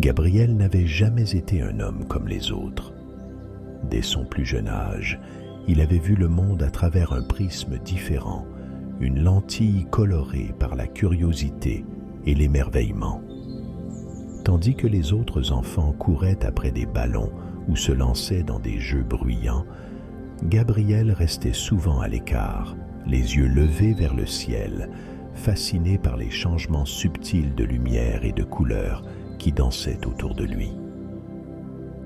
Gabriel n'avait jamais été un homme comme les autres. Dès son plus jeune âge, il avait vu le monde à travers un prisme différent, une lentille colorée par la curiosité et l'émerveillement. Tandis que les autres enfants couraient après des ballons ou se lançaient dans des jeux bruyants, Gabriel restait souvent à l'écart, les yeux levés vers le ciel, fasciné par les changements subtils de lumière et de couleurs qui dansaient autour de lui.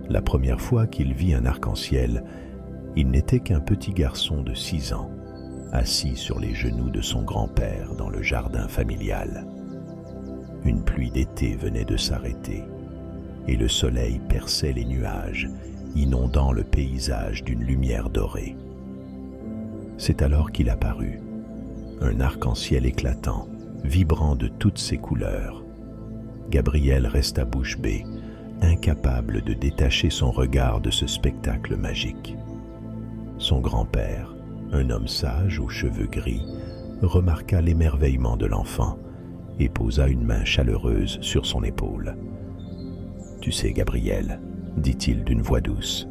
La première fois qu'il vit un arc-en-ciel, il n'était qu'un petit garçon de 6 ans, assis sur les genoux de son grand-père dans le jardin familial. Une pluie d'été venait de s'arrêter, et le soleil perçait les nuages, inondant le paysage d'une lumière dorée. C'est alors qu'il apparut, un arc-en-ciel éclatant, vibrant de toutes ses couleurs. Gabriel resta bouche bée, incapable de détacher son regard de ce spectacle magique. Son grand-père, un homme sage aux cheveux gris, remarqua l'émerveillement de l'enfant et posa une main chaleureuse sur son épaule. « Tu sais, Gabriel, dit-il d'une voix douce,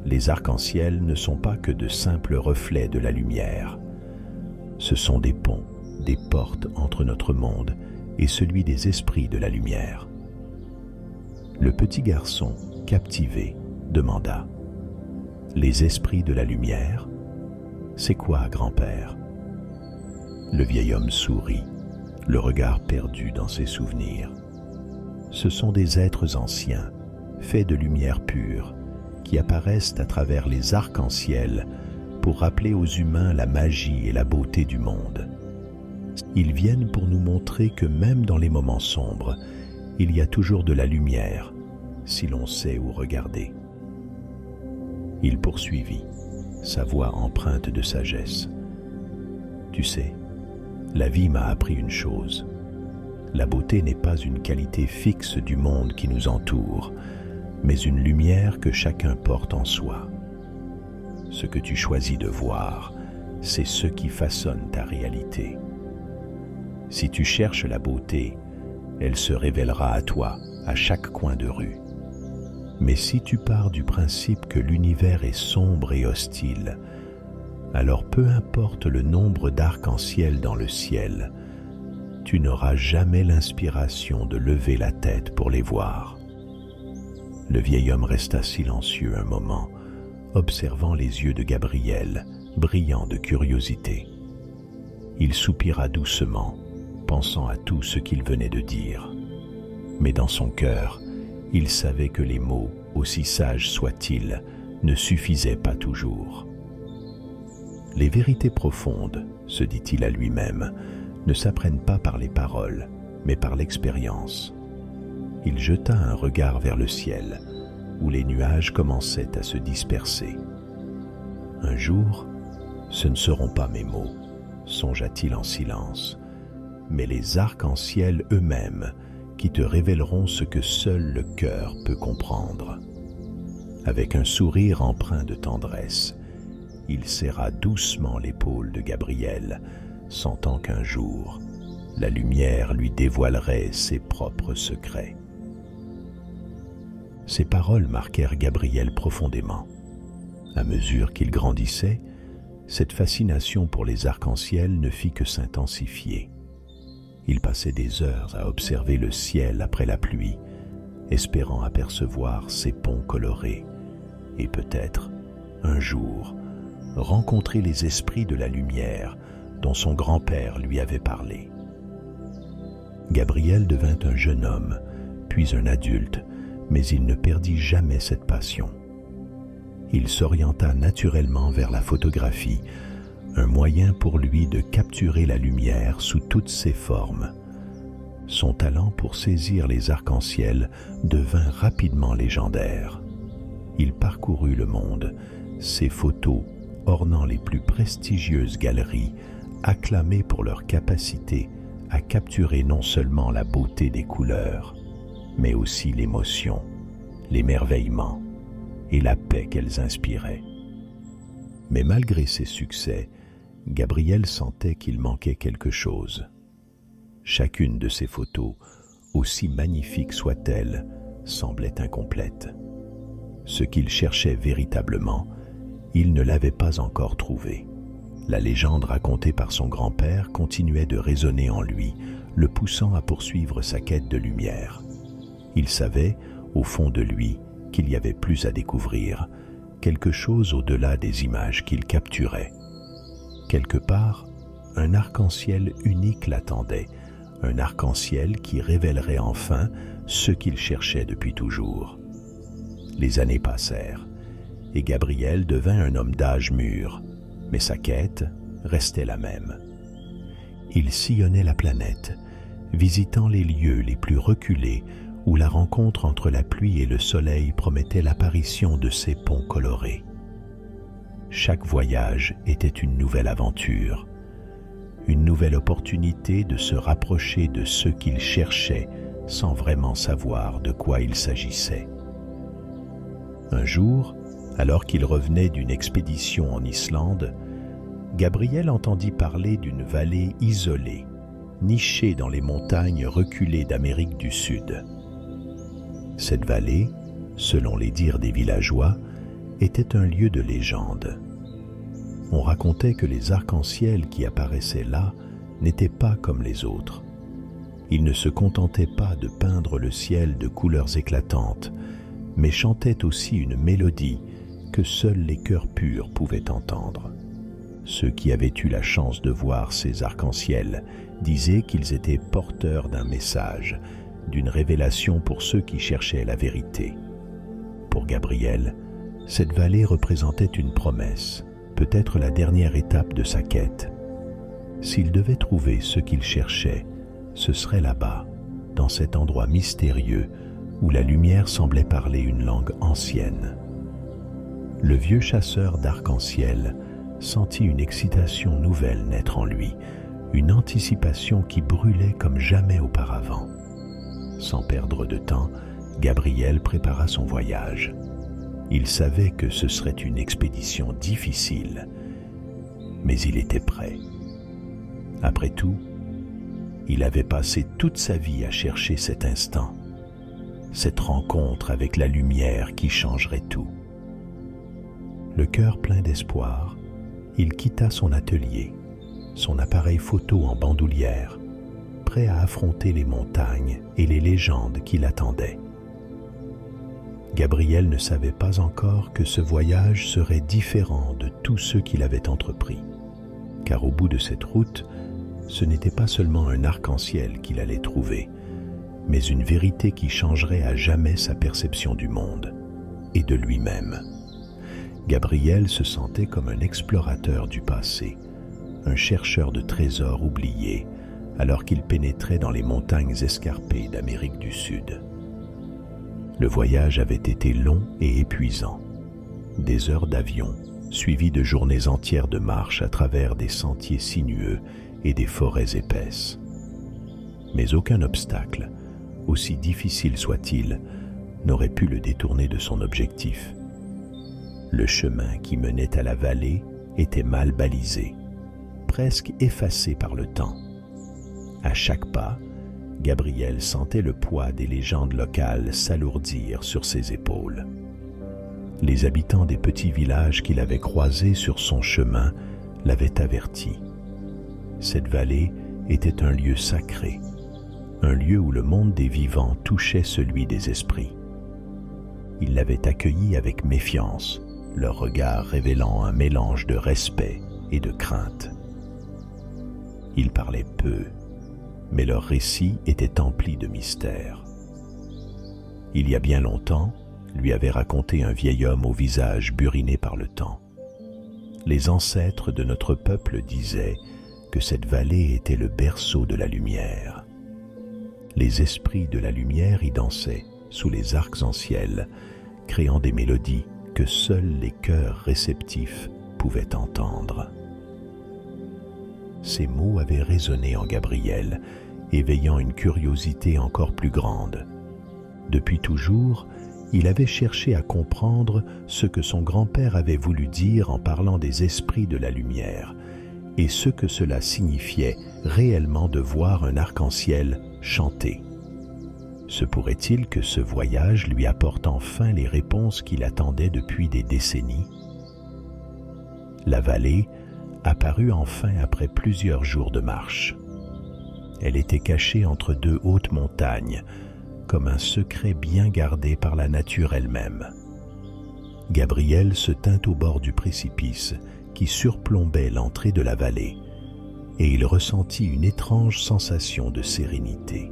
les arcs-en-ciel ne sont pas que de simples reflets de la lumière. Ce sont des ponts, des portes entre notre monde et celui des esprits de la lumière. » Le petit garçon, captivé, demanda « Les esprits de la lumière? C'est quoi, grand-père » Le vieil homme sourit, le regard perdu dans ses souvenirs. Ce sont des êtres anciens, faits de lumière pure, qui apparaissent à travers les arcs-en-ciel pour rappeler aux humains la magie et la beauté du monde. Ils viennent pour nous montrer que même dans les moments sombres, il y a toujours de la lumière, si l'on sait où regarder. Il poursuivit, sa voix empreinte de sagesse. « Tu sais, la vie m'a appris une chose. La beauté n'est pas une qualité fixe du monde qui nous entoure, mais une lumière que chacun porte en soi. Ce que tu choisis de voir, c'est ce qui façonne ta réalité. Si tu cherches la beauté, elle se révélera à toi à chaque coin de rue. Mais si tu pars du principe que l'univers est sombre et hostile, alors peu importe le nombre d'arcs-en-ciel dans le ciel, tu n'auras jamais l'inspiration de lever la tête pour les voir. » Le vieil homme resta silencieux un moment, observant les yeux de Gabriel, brillants de curiosité. Il soupira doucement, pensant à tout ce qu'il venait de dire. Mais dans son cœur, il savait que les mots, aussi sages soient-ils, ne suffisaient pas toujours. Les vérités profondes, se dit-il à lui-même, ne s'apprennent pas par les paroles, mais par l'expérience. Il jeta un regard vers le ciel, où les nuages commençaient à se disperser. Un jour, ce ne seront pas mes mots, songea-t-il en silence, mais les arcs-en-ciel eux-mêmes qui te révéleront ce que seul le cœur peut comprendre. Avec un sourire empreint de tendresse, il serra doucement l'épaule de Gabriel, sentant qu'un jour, la lumière lui dévoilerait ses propres secrets. Ces paroles marquèrent Gabriel profondément. À mesure qu'il grandissait, cette fascination pour les arcs-en-ciel ne fit que s'intensifier. Il passait des heures à observer le ciel après la pluie, espérant apercevoir ces ponts colorés et peut-être, un jour, rencontrer les esprits de la lumière dont son grand-père lui avait parlé. Gabriel devint un jeune homme, puis un adulte, mais il ne perdit jamais cette passion. Il s'orienta naturellement vers la photographie, un moyen pour lui de capturer la lumière sous toutes ses formes. Son talent pour saisir les arcs-en-ciel devint rapidement légendaire. Il parcourut le monde, ses photos ornant les plus prestigieuses galeries, acclamées pour leur capacité à capturer non seulement la beauté des couleurs, mais aussi l'émotion, l'émerveillement et la paix qu'elles inspiraient. Mais malgré ses succès, Gabriel sentait qu'il manquait quelque chose. Chacune de ces photos, aussi magnifique soit-elle, semblait incomplète. Ce qu'il cherchait véritablement, il ne l'avait pas encore trouvé. La légende racontée par son grand-père continuait de résonner en lui, le poussant à poursuivre sa quête de lumière. Il savait, au fond de lui, qu'il y avait plus à découvrir, quelque chose au-delà des images qu'il capturait. Quelque part, un arc-en-ciel unique l'attendait, un arc-en-ciel qui révélerait enfin ce qu'il cherchait depuis toujours. Les années passèrent, et Gabriel devint un homme d'âge mûr, mais sa quête restait la même. Il sillonnait la planète, visitant les lieux les plus reculés où la rencontre entre la pluie et le soleil promettait l'apparition de ces ponts colorés. Chaque voyage était une nouvelle aventure, une nouvelle opportunité de se rapprocher de ceux qu'il cherchait sans vraiment savoir de quoi il s'agissait. Un jour, alors qu'il revenait d'une expédition en Islande, Gabriel entendit parler d'une vallée isolée, nichée dans les montagnes reculées d'Amérique du Sud. Cette vallée, selon les dires des villageois, était un lieu de légende. On racontait que les arcs-en-ciel qui apparaissaient là n'étaient pas comme les autres. Ils ne se contentaient pas de peindre le ciel de couleurs éclatantes, mais chantaient aussi une mélodie que seuls les cœurs purs pouvaient entendre. Ceux qui avaient eu la chance de voir ces arcs-en-ciel disaient qu'ils étaient porteurs d'un message, d'une révélation pour ceux qui cherchaient la vérité. Pour Gabriel, cette vallée représentait une promesse, peut-être la dernière étape de sa quête. S'il devait trouver ce qu'il cherchait, ce serait là-bas, dans cet endroit mystérieux où la lumière semblait parler une langue ancienne. Le vieux chasseur d'arc-en-ciel sentit une excitation nouvelle naître en lui, une anticipation qui brûlait comme jamais auparavant. Sans perdre de temps, Gabriel prépara son voyage. Il savait que ce serait une expédition difficile, mais il était prêt. Après tout, il avait passé toute sa vie à chercher cet instant, cette rencontre avec la lumière qui changerait tout. Le cœur plein d'espoir, il quitta son atelier, son appareil photo en bandoulière, prêt à affronter les montagnes et les légendes qui l'attendaient. Gabriel ne savait pas encore que ce voyage serait différent de tous ceux qu'il avait entrepris, car au bout de cette route, ce n'était pas seulement un arc-en-ciel qu'il allait trouver, mais une vérité qui changerait à jamais sa perception du monde et de lui-même. Gabriel se sentait comme un explorateur du passé, un chercheur de trésors oubliés, alors qu'il pénétrait dans les montagnes escarpées d'Amérique du Sud. Le voyage avait été long et épuisant. Des heures d'avion, suivies de journées entières de marche à travers des sentiers sinueux et des forêts épaisses. Mais aucun obstacle, aussi difficile soit-il, n'aurait pu le détourner de son objectif. Le chemin qui menait à la vallée était mal balisé, presque effacé par le temps. À chaque pas, Gabriel sentait le poids des légendes locales s'alourdir sur ses épaules. Les habitants des petits villages qu'il avait croisés sur son chemin l'avaient averti. Cette vallée était un lieu sacré, un lieu où le monde des vivants touchait celui des esprits. Ils l'avaient accueilli avec méfiance, leur regard révélant un mélange de respect et de crainte. Ils parlaient peu, mais leur récit était empli de mystères. Il y a bien longtemps, lui avait raconté un vieil homme au visage buriné par le temps. Les ancêtres de notre peuple disaient que cette vallée était le berceau de la lumière. Les esprits de la lumière y dansaient sous les arcs-en-ciel, créant des mélodies que seuls les cœurs réceptifs pouvaient entendre. Ces mots avaient résonné en Gabriel, éveillant une curiosité encore plus grande. Depuis toujours, il avait cherché à comprendre ce que son grand-père avait voulu dire en parlant des esprits de la lumière, et ce que cela signifiait réellement de voir un arc-en-ciel chanter. Se pourrait-il que ce voyage lui apporte enfin les réponses qu'il attendait depuis des décennies? La vallée apparut enfin après plusieurs jours de marche. Elle était cachée entre deux hautes montagnes, comme un secret bien gardé par la nature elle-même. Gabriel se tint au bord du précipice qui surplombait l'entrée de la vallée, et il ressentit une étrange sensation de sérénité.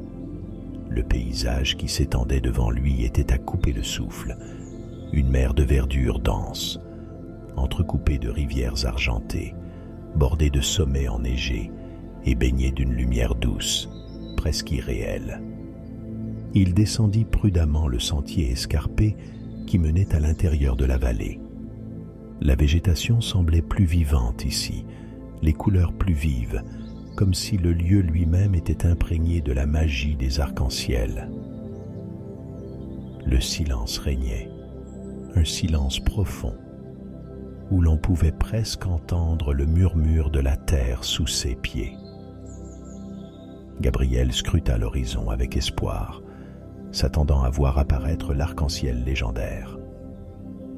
Le paysage qui s'étendait devant lui était à couper le souffle, une mer de verdure dense, entrecoupée de rivières argentées, bordée de sommets enneigés et baignée d'une lumière douce, presque irréelle. Il descendit prudemment le sentier escarpé qui menait à l'intérieur de la vallée. La végétation semblait plus vivante ici, les couleurs plus vives, comme si le lieu lui-même était imprégné de la magie des arcs-en-ciel. Le silence régnait, un silence profond, où l'on pouvait presque entendre le murmure de la terre sous ses pieds. Gabriel scruta l'horizon avec espoir, s'attendant à voir apparaître l'arc-en-ciel légendaire.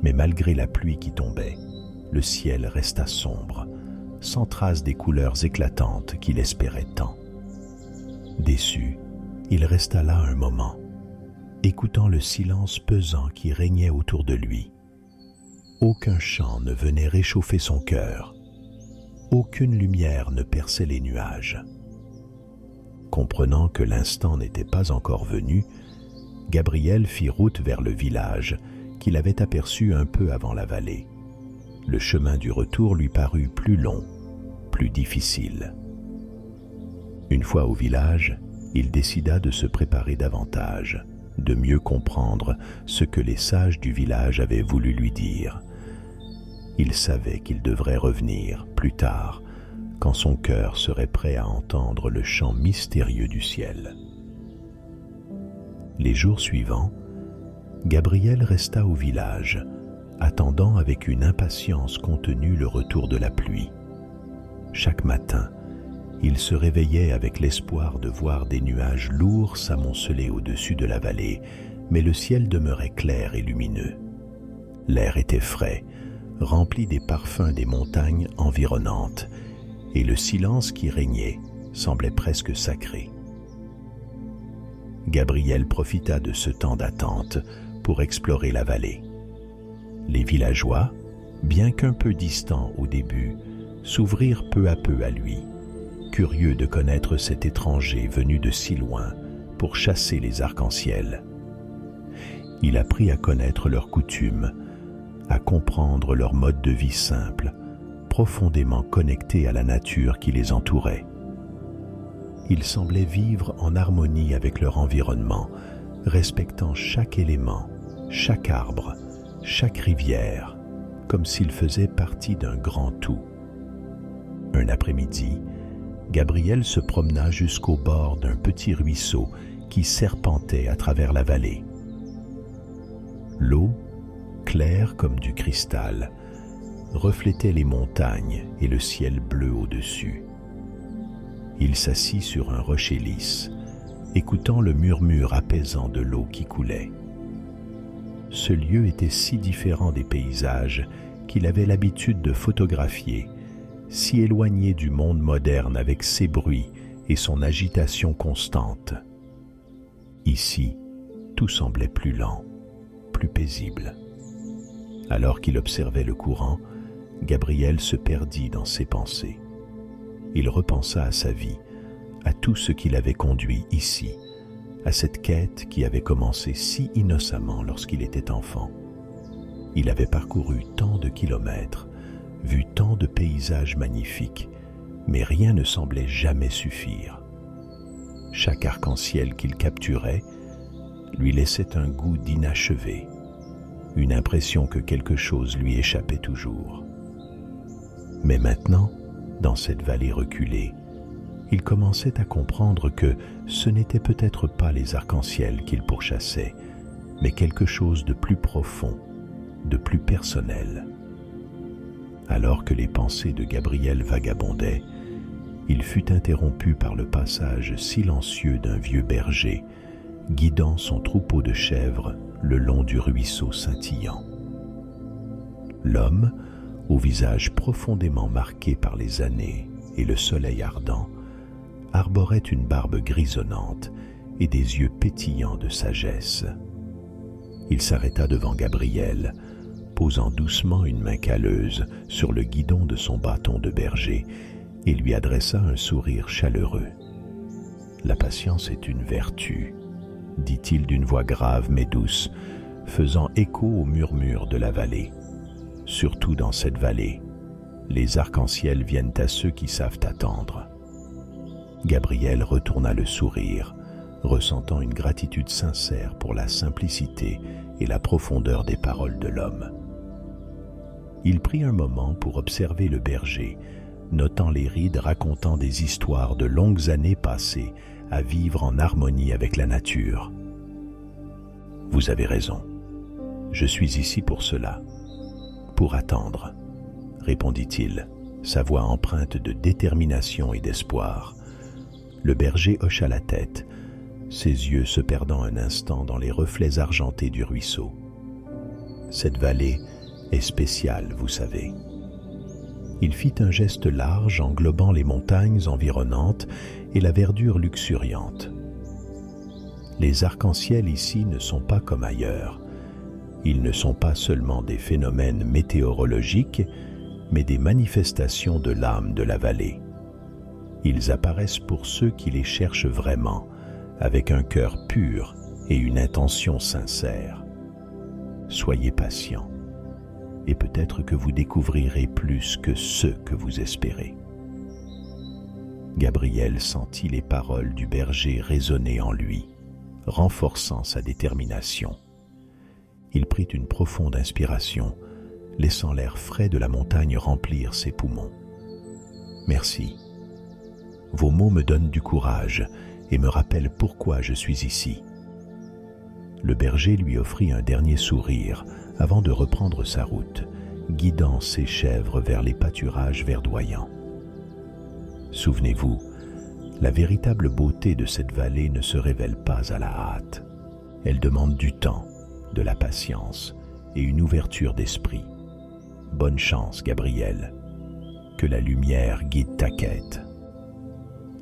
Mais malgré la pluie qui tombait, le ciel resta sombre, sans trace des couleurs éclatantes qu'il espérait tant. Déçu, il resta là un moment, écoutant le silence pesant qui régnait autour de lui. Aucun chant ne venait réchauffer son cœur, aucune lumière ne perçait les nuages. Comprenant que l'instant n'était pas encore venu, Gabriel fit route vers le village qu'il avait aperçu un peu avant la vallée. Le chemin du retour lui parut plus long, plus difficile. Une fois au village, il décida de se préparer davantage, de mieux comprendre ce que les sages du village avaient voulu lui dire. Il savait qu'il devrait revenir plus tard, quand son cœur serait prêt à entendre le chant mystérieux du ciel. Les jours suivants, Gabriel resta au village, attendant avec une impatience contenue le retour de la pluie. Chaque matin, il se réveillait avec l'espoir de voir des nuages lourds s'amonceler au-dessus de la vallée, mais le ciel demeurait clair et lumineux. L'air était frais, rempli des parfums des montagnes environnantes, et le silence qui régnait semblait presque sacré. Gabriel profita de ce temps d'attente pour explorer la vallée. Les villageois, bien qu'un peu distants au début, s'ouvrirent peu à peu à lui, curieux de connaître cet étranger venu de si loin pour chasser les arcs-en-ciel. Il apprit à connaître leurs coutumes, à comprendre leur mode de vie simple, profondément connectés à la nature qui les entourait. Ils semblaient vivre en harmonie avec leur environnement, respectant chaque élément, chaque arbre, chaque rivière, comme s'ils faisaient partie d'un grand tout. Un après-midi, Gabriel se promena jusqu'au bord d'un petit ruisseau qui serpentait à travers la vallée. L'eau, claire comme du cristal, reflétait les montagnes et le ciel bleu au-dessus. Il s'assit sur un rocher lisse, écoutant le murmure apaisant de l'eau qui coulait. Ce lieu était si différent des paysages qu'il avait l'habitude de photographier, si éloigné du monde moderne avec ses bruits et son agitation constante. Ici, tout semblait plus lent, plus paisible. Alors qu'il observait le courant, Gabriel se perdit dans ses pensées. Il repensa à sa vie, à tout ce qui l'avait conduit ici, à cette quête qui avait commencé si innocemment lorsqu'il était enfant. Il avait parcouru tant de kilomètres, vu tant de paysages magnifiques, mais rien ne semblait jamais suffire. Chaque arc-en-ciel qu'il capturait lui laissait un goût d'inachevé, une impression que quelque chose lui échappait toujours. Mais maintenant, dans cette vallée reculée, il commençait à comprendre que ce n'était peut-être pas les arcs-en-ciel qu'il pourchassait, mais quelque chose de plus profond, de plus personnel. Alors que les pensées de Gabriel vagabondaient, il fut interrompu par le passage silencieux d'un vieux berger, guidant son troupeau de chèvres le long du ruisseau scintillant. L'homme, au visage profondément marqué par les années et le soleil ardent, arborait une barbe grisonnante et des yeux pétillants de sagesse. Il s'arrêta devant Gabriel, posant doucement une main calleuse sur le guidon de son bâton de berger et lui adressa un sourire chaleureux. « La patience est une vertu, » dit-il d'une voix grave mais douce, faisant écho au murmure de la vallée. « Surtout dans cette vallée, les arcs-en-ciel viennent à ceux qui savent attendre. » Gabriel retourna le sourire, ressentant une gratitude sincère pour la simplicité et la profondeur des paroles de l'homme. Il prit un moment pour observer le berger, notant les rides racontant des histoires de longues années passées à vivre en harmonie avec la nature. « Vous avez raison. Je suis ici pour cela, pour attendre, » répondit-il, sa voix empreinte de détermination et d'espoir. Le berger hocha la tête, ses yeux se perdant un instant dans les reflets argentés du ruisseau. « Cette vallée est spéciale, vous savez. » Il fit un geste large englobant les montagnes environnantes et la verdure luxuriante. Les arcs-en-ciel ici ne sont pas comme ailleurs. Ils ne sont pas seulement des phénomènes météorologiques, mais des manifestations de l'âme de la vallée. Ils apparaissent pour ceux qui les cherchent vraiment, avec un cœur pur et une intention sincère. Soyez patients, et peut-être que vous découvrirez plus que ce que vous espérez. Gabriel sentit les paroles du berger résonner en lui, renforçant sa détermination. Il prit une profonde inspiration, laissant l'air frais de la montagne remplir ses poumons. « Merci. Vos mots me donnent du courage et me rappellent pourquoi je suis ici. » Le berger lui offrit un dernier sourire avant de reprendre sa route, guidant ses chèvres vers les pâturages verdoyants. Souvenez-vous, la véritable beauté de cette vallée ne se révèle pas à la hâte. Elle demande du temps, de la patience et une ouverture d'esprit. Bonne chance, Gabriel. Que la lumière guide ta quête.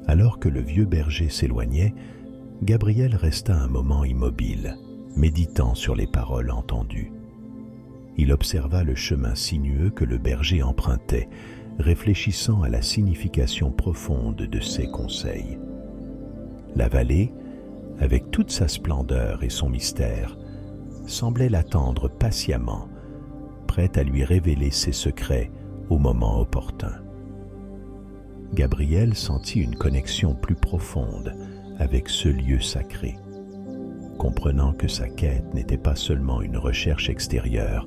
Alors que le vieux berger s'éloignait, Gabriel resta un moment immobile, méditant sur les paroles entendues. Il observa le chemin sinueux que le berger empruntait, réfléchissant à la signification profonde de ses conseils. La vallée, avec toute sa splendeur et son mystère, semblait l'attendre patiemment, prête à lui révéler ses secrets au moment opportun. Gabriel sentit une connexion plus profonde avec ce lieu sacré, comprenant que sa quête n'était pas seulement une recherche extérieure,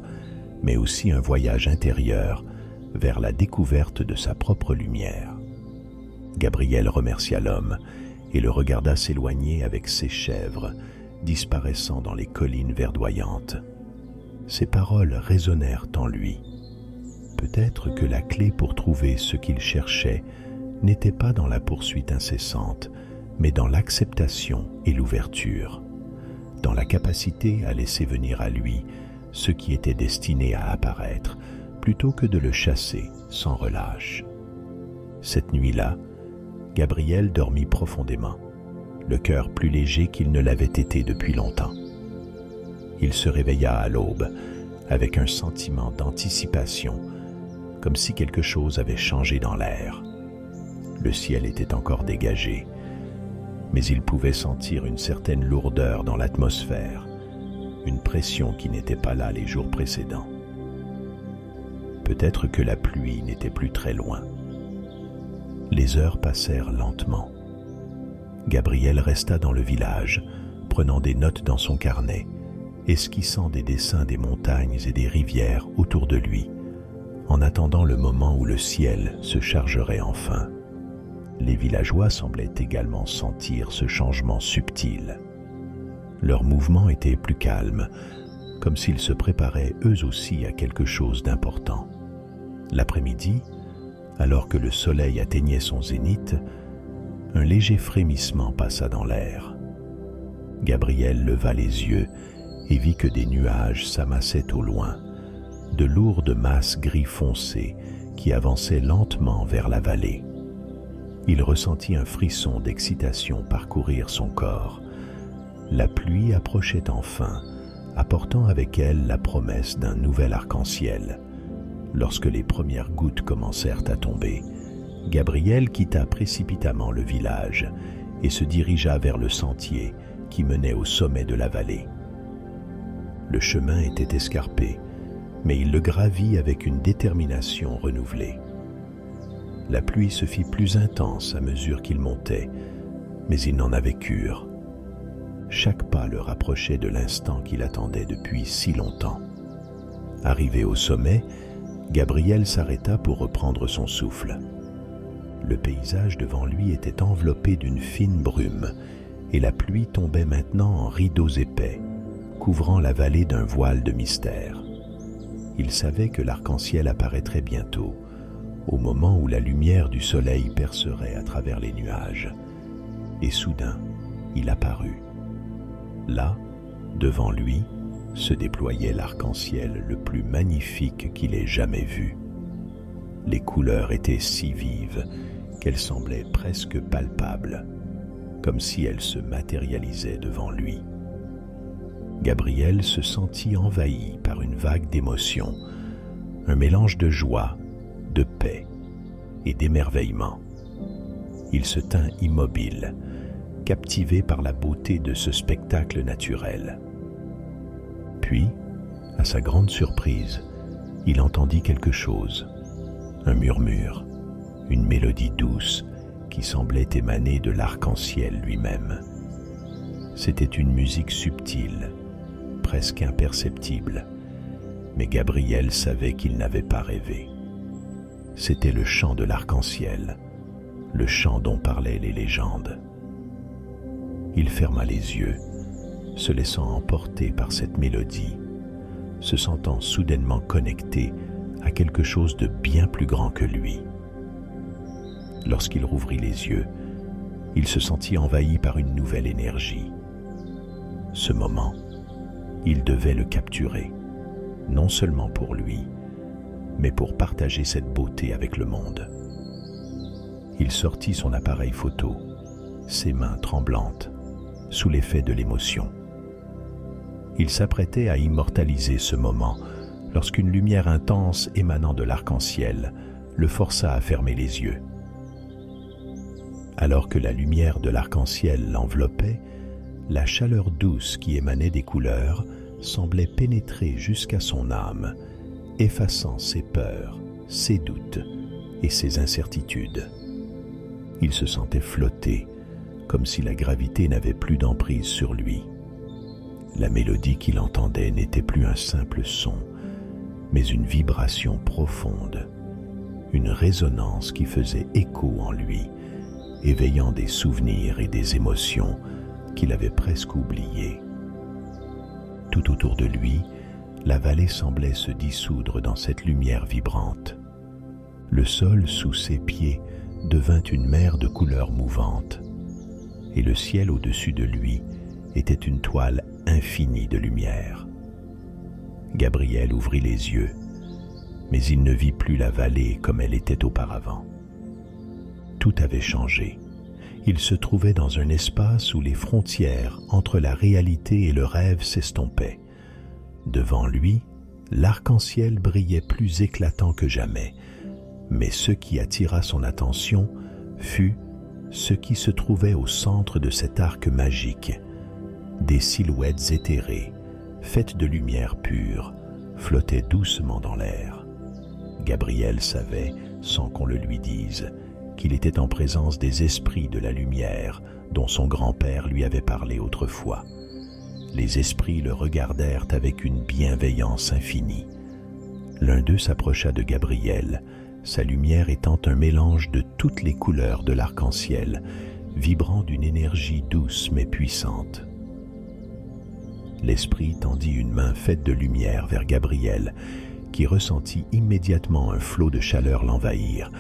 mais aussi un voyage intérieur vers la découverte de sa propre lumière. Gabriel remercia l'homme et le regarda s'éloigner avec ses chèvres, disparaissant dans les collines verdoyantes. Ces paroles résonnèrent en lui. Peut-être que la clé pour trouver ce qu'il cherchait n'était pas dans la poursuite incessante, mais dans l'acceptation et l'ouverture, dans la capacité à laisser venir à lui ce qui était destiné à apparaître, plutôt que de le chasser sans relâche. Cette nuit-là, Gabriel dormit profondément, le cœur plus léger qu'il ne l'avait été depuis longtemps. Il se réveilla à l'aube, avec un sentiment d'anticipation, comme si quelque chose avait changé dans l'air. Le ciel était encore dégagé, mais il pouvait sentir une certaine lourdeur dans l'atmosphère, une pression qui n'était pas là les jours précédents. Peut-être que la pluie n'était plus très loin. Les heures passèrent lentement. Gabriel resta dans le village, prenant des notes dans son carnet, esquissant des dessins des montagnes et des rivières autour de lui, en attendant le moment où le ciel se chargerait enfin. Les villageois semblaient également sentir ce changement subtil. Leurs mouvements étaient plus calmes, comme s'ils se préparaient eux aussi à quelque chose d'important. L'après-midi, alors que le soleil atteignait son zénith, un léger frémissement passa dans l'air. Gabriel leva les yeux et vit que des nuages s'amassaient au loin, de lourdes masses gris foncé qui avançaient lentement vers la vallée. Il ressentit un frisson d'excitation parcourir son corps. La pluie approchait enfin, apportant avec elle la promesse d'un nouvel arc-en-ciel. Lorsque les premières gouttes commencèrent à tomber, Gabriel quitta précipitamment le village et se dirigea vers le sentier qui menait au sommet de la vallée. Le chemin était escarpé, mais il le gravit avec une détermination renouvelée. La pluie se fit plus intense à mesure qu'il montait, mais il n'en avait cure. Chaque pas le rapprochait de l'instant qu'il attendait depuis si longtemps. Arrivé au sommet, Gabriel s'arrêta pour reprendre son souffle. Le paysage devant lui était enveloppé d'une fine brume, et la pluie tombait maintenant en rideaux épais, couvrant la vallée d'un voile de mystère. Il savait que l'arc-en-ciel apparaîtrait bientôt, au moment où la lumière du soleil percerait à travers les nuages. Et soudain, il apparut. Là, devant lui, se déployait l'arc-en-ciel le plus magnifique qu'il ait jamais vu. Les couleurs étaient si vives qu'elles semblaient presque palpables, comme si elles se matérialisaient devant lui. Gabriel se sentit envahi par une vague d'émotions, un mélange de joie, de paix et d'émerveillement. Il se tint immobile, captivé par la beauté de ce spectacle naturel. Puis, à sa grande surprise, il entendit quelque chose, un murmure, une mélodie douce qui semblait émaner de l'arc-en-ciel lui-même. C'était une musique subtile, presque imperceptible, mais Gabriel savait qu'il n'avait pas rêvé. C'était le chant de l'arc-en-ciel, le chant dont parlaient les légendes. Il ferma les yeux, se laissant emporter par cette mélodie, se sentant soudainement connecté à quelque chose de bien plus grand que lui. Lorsqu'il rouvrit les yeux, il se sentit envahi par une nouvelle énergie. Ce moment, il devait le capturer, non seulement pour lui, mais pour partager cette beauté avec le monde. Il sortit son appareil photo, ses mains tremblantes, sous l'effet de l'émotion. Il s'apprêtait à immortaliser ce moment lorsqu'une lumière intense émanant de l'arc-en-ciel le força à fermer les yeux. Alors que la lumière de l'arc-en-ciel l'enveloppait, la chaleur douce qui émanait des couleurs semblait pénétrer jusqu'à son âme, effaçant ses peurs, ses doutes et ses incertitudes. Il se sentait flotter, comme si la gravité n'avait plus d'emprise sur lui. La mélodie qu'il entendait n'était plus un simple son, mais une vibration profonde, une résonance qui faisait écho en lui, éveillant des souvenirs et des émotions qu'il avait presque oubliées. Tout autour de lui, la vallée semblait se dissoudre dans cette lumière vibrante. Le sol sous ses pieds devint une mer de couleurs mouvantes, et le ciel au-dessus de lui était une toile infinie de lumière. Gabriel ouvrit les yeux, mais il ne vit plus la vallée comme elle était auparavant. Tout avait changé. Il se trouvait dans un espace où les frontières entre la réalité et le rêve s'estompaient. Devant lui, l'arc-en-ciel brillait plus éclatant que jamais, mais ce qui attira son attention fut ce qui se trouvait au centre de cet arc magique. Des silhouettes éthérées, faites de lumière pure, flottaient doucement dans l'air. Gabriel savait, sans qu'on le lui dise, qu'il était en présence des esprits de la lumière dont son grand-père lui avait parlé autrefois. Les esprits le regardèrent avec une bienveillance infinie. L'un d'eux s'approcha de Gabriel, sa lumière étant un mélange de toutes les couleurs de l'arc-en-ciel, vibrant d'une énergie douce mais puissante. L'esprit tendit une main faite de lumière vers Gabriel, qui ressentit immédiatement un flot de chaleur l'envahir,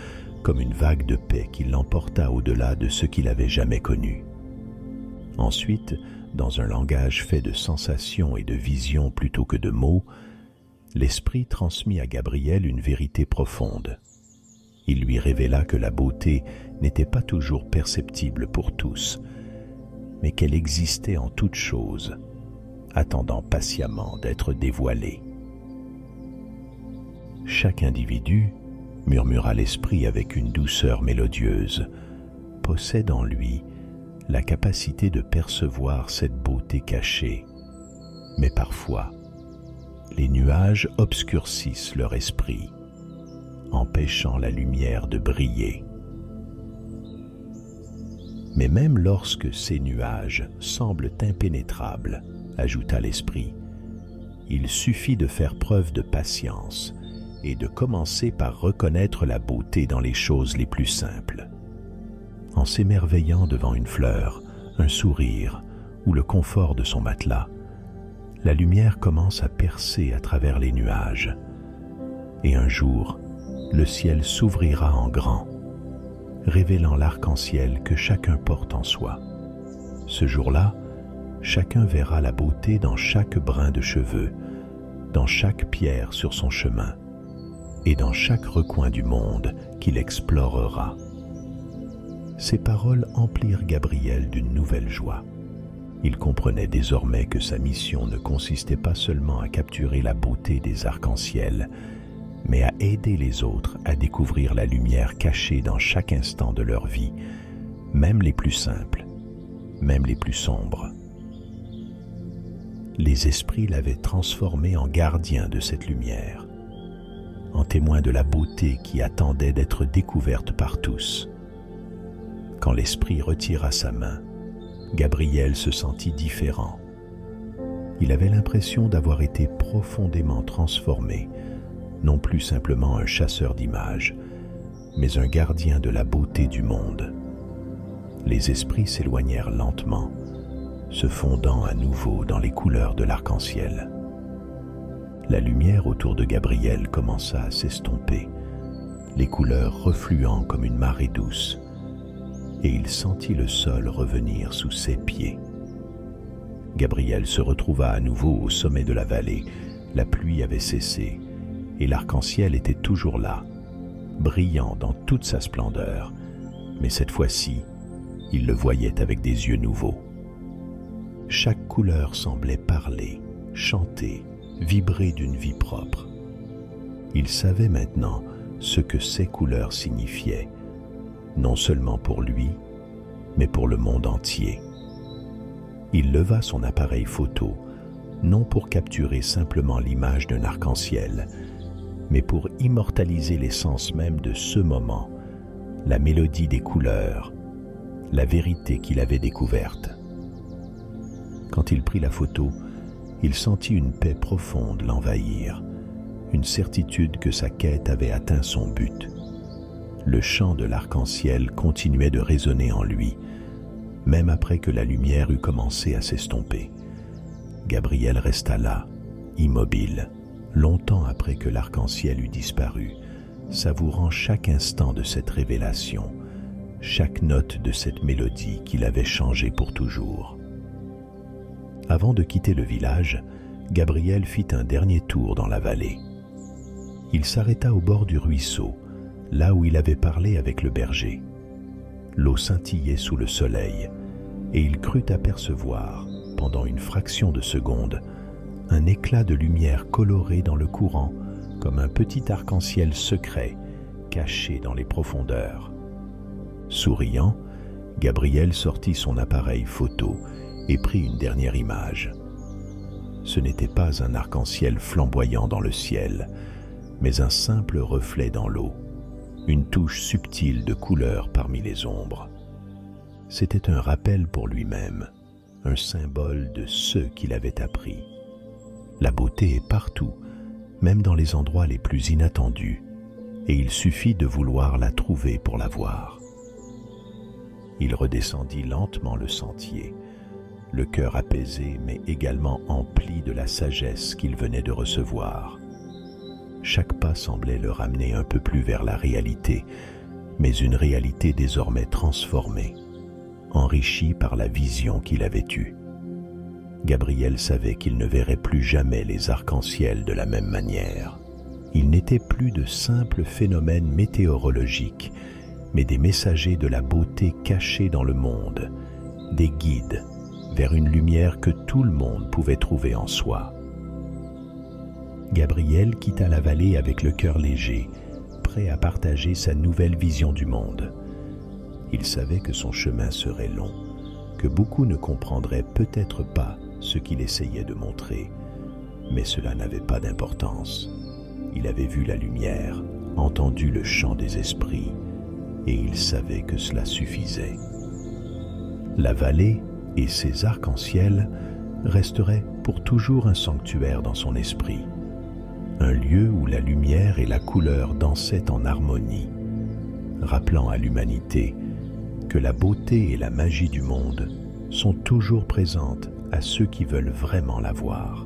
comme une vague de paix qui l'emporta au-delà de ce qu'il avait jamais connu. Ensuite, dans un langage fait de sensations et de visions plutôt que de mots, l'Esprit transmit à Gabriel une vérité profonde. Il lui révéla que la beauté n'était pas toujours perceptible pour tous, mais qu'elle existait en toutes choses, attendant patiemment d'être dévoilée. Chaque individu, murmura l'Esprit avec une douceur mélodieuse, possède en lui la capacité de percevoir cette beauté cachée. Mais parfois, les nuages obscurcissent leur esprit, empêchant la lumière de briller. Mais même lorsque ces nuages semblent impénétrables, ajouta l'Esprit, il suffit de faire preuve de patience et de commencer par reconnaître la beauté dans les choses les plus simples. En s'émerveillant devant une fleur, un sourire ou le confort de son matelas, la lumière commence à percer à travers les nuages. Et un jour, le ciel s'ouvrira en grand, révélant l'arc-en-ciel que chacun porte en soi. Ce jour-là, chacun verra la beauté dans chaque brin de cheveux, dans chaque pierre sur son chemin, et dans chaque recoin du monde qu'il explorera. Ces paroles emplirent Gabriel d'une nouvelle joie. Il comprenait désormais que sa mission ne consistait pas seulement à capturer la beauté des arcs-en-ciel, mais à aider les autres à découvrir la lumière cachée dans chaque instant de leur vie, même les plus simples, même les plus sombres. Les esprits l'avaient transformé en gardien de cette lumière, en témoin de la beauté qui attendait d'être découverte par tous. Quand l'Esprit retira sa main, Gabriel se sentit différent. Il avait l'impression d'avoir été profondément transformé, non plus simplement un chasseur d'images, mais un gardien de la beauté du monde. Les esprits s'éloignèrent lentement, se fondant à nouveau dans les couleurs de l'arc-en-ciel. La lumière autour de Gabriel commença à s'estomper, les couleurs refluant comme une marée douce, et il sentit le sol revenir sous ses pieds. Gabriel se retrouva à nouveau au sommet de la vallée. La pluie avait cessé, et l'arc-en-ciel était toujours là, brillant dans toute sa splendeur, mais cette fois-ci, il le voyait avec des yeux nouveaux. Chaque couleur semblait parler, chanter, vibrer d'une vie propre. Il savait maintenant ce que ces couleurs signifiaient, non seulement pour lui, mais pour le monde entier. Il leva son appareil photo, non pour capturer simplement l'image d'un arc-en-ciel, mais pour immortaliser l'essence même de ce moment, la mélodie des couleurs, la vérité qu'il avait découverte. Quand il prit la photo, il sentit une paix profonde l'envahir, une certitude que sa quête avait atteint son but. Le chant de l'arc-en-ciel continuait de résonner en lui, même après que la lumière eut commencé à s'estomper. Gabriel resta là, immobile, longtemps après que l'arc-en-ciel eut disparu, savourant chaque instant de cette révélation, chaque note de cette mélodie qui l'avait changé pour toujours. Avant de quitter le village, Gabriel fit un dernier tour dans la vallée. Il s'arrêta au bord du ruisseau, là où il avait parlé avec le berger. L'eau scintillait sous le soleil, et il crut apercevoir, pendant une fraction de seconde, un éclat de lumière coloré dans le courant, comme un petit arc-en-ciel secret, caché dans les profondeurs. Souriant, Gabriel sortit son appareil photo et prit une dernière image. Ce n'était pas un arc-en-ciel flamboyant dans le ciel, mais un simple reflet dans l'eau, une touche subtile de couleur parmi les ombres. C'était un rappel pour lui-même, un symbole de ce qu'il avait appris. La beauté est partout, même dans les endroits les plus inattendus, et il suffit de vouloir la trouver pour la voir. Il redescendit lentement le sentier, le cœur apaisé mais également empli de la sagesse qu'il venait de recevoir. Chaque pas semblait le ramener un peu plus vers la réalité, mais une réalité désormais transformée. enrichi par la vision qu'il avait eue. Gabriel savait qu'il ne verrait plus jamais les arcs-en-ciel de la même manière. Ils n'étaient plus de simples phénomènes météorologiques, mais des messagers de la beauté cachée dans le monde, des guides vers une lumière que tout le monde pouvait trouver en soi. Gabriel quitta la vallée avec le cœur léger, prêt à partager sa nouvelle vision du monde. Il savait que son chemin serait long, que beaucoup ne comprendraient peut-être pas ce qu'il essayait de montrer, mais cela n'avait pas d'importance. Il avait vu la lumière, entendu le chant des esprits, et il savait que cela suffisait. La vallée et ses arcs-en-ciel resteraient pour toujours un sanctuaire dans son esprit, un lieu où la lumière et la couleur dansaient en harmonie, rappelant à l'humanité que la beauté et la magie du monde sont toujours présentes à ceux qui veulent vraiment la voir.